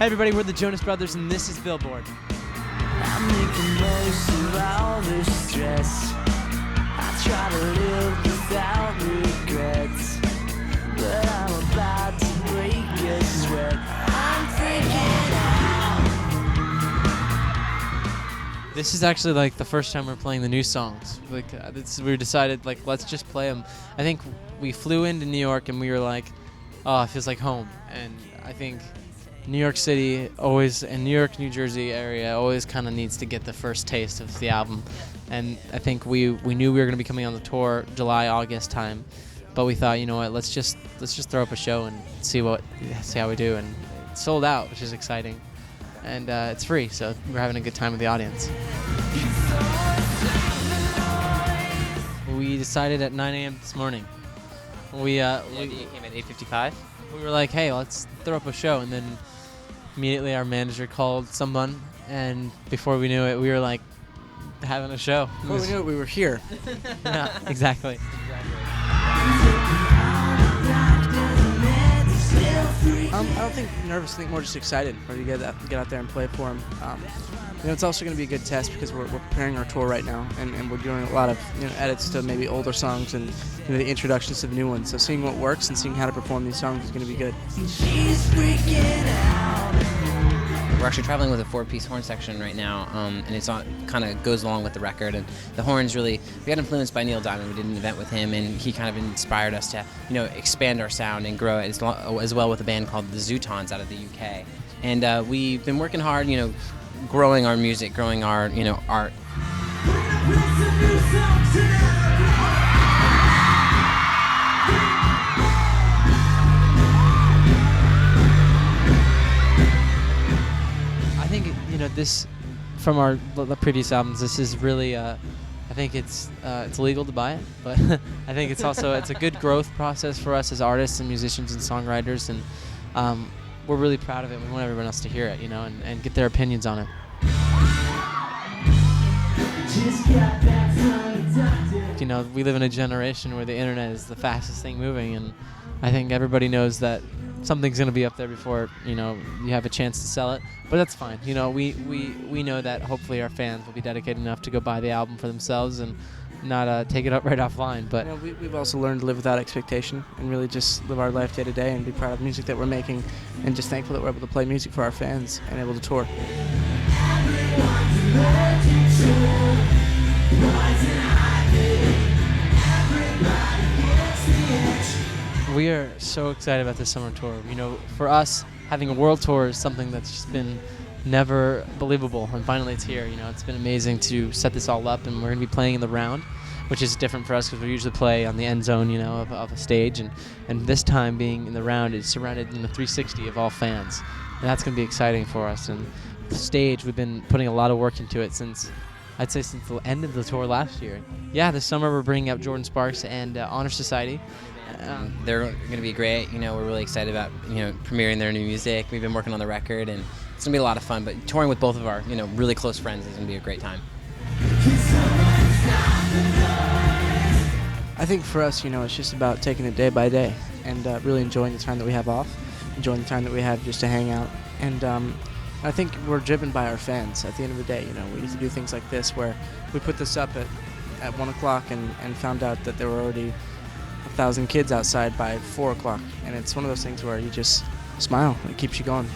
Hey everybody, we're the Jonas Brothers and this is Billboard. I make the most of all this stress. I try to live without regrets, but I'm about to break a sweat. I'm freaking out. This is actually like the first time we're playing the new songs. We decided let's just play them. I think we flew into New York and we were like, oh, it feels like home. And I think New York City always, and New York, New Jersey area always kind of needs to get the first taste of the album. And I think we knew we were going to be coming on the tour July, August time, but we thought, you know what, let's just throw up a show and see how we do. And it sold out, which is exciting. And it's free, so we're having a good time with the audience. We decided at 9 a.m. this morning. We came at 8:55. We were like, hey, let's throw up a show, and then immediately our manager called someone, and before we knew it, we were like having a show. Before we knew it, we were here. Yeah, exactly. I don't think nervous. I think more just excited to get out there and play for them. It's also going to be a good test because we're preparing our tour right now, and we're doing a lot of edits to maybe older songs and the introductions to the new ones. So seeing what works and seeing how to perform these songs is going to be good. She's freaking out. We're actually traveling with a 4-piece horn section right now, and it's kind of goes along with the record. And the horns we got influenced by Neil Diamond. We did an event with him, and he kind of inspired us to expand our sound and grow it as well with a band called the Zootons out of the UK. And we've been working hard, growing our music, growing our art. I think this from the previous albums. This is really. I think it's illegal to buy it, but I think it's a good growth process for us as artists and musicians and songwriters, and we're really proud of it. We want everyone else to hear it, and get their opinions on it. We live in a generation where the internet is the fastest thing moving, and I think everybody knows that something's going to be up there before you have a chance to sell it. But that's fine. We know that hopefully our fans will be dedicated enough to go buy the album for themselves and not take it up right offline. But we've also learned to live without expectation and really just live our life day to day and be proud of the music that we're making, and just thankful that we're able to play music for our fans and able to tour. We are so excited about this summer tour. For us, having a world tour is something that's just been never believable, and finally it's here. It's been amazing to set this all up, and we're going to be playing in the round, which is different for us because we usually play on the end zone, of a stage, and this time being in the round, it's surrounded in 360 of all fans, and that's going to be exciting for us. And the stage, we've been putting a lot of work into it since the end of the tour last year. Yeah, this summer we're bringing up Jordan Sparks and Honor Society. They're going to be great. We're really excited about premiering their new music. We've been working on the record, and it's going to be a lot of fun. But touring with both of our really close friends is going to be a great time. I think for us, it's just about taking it day by day and really enjoying the time that we have off, enjoying the time that we have just to hang out. And I think we're driven by our fans. At the end of the day, we used to do things like this where we put this up at 1 o'clock and found out that there were already 1,000 kids outside by 4 o'clock, and it's one of those things where you just smile. It keeps you going.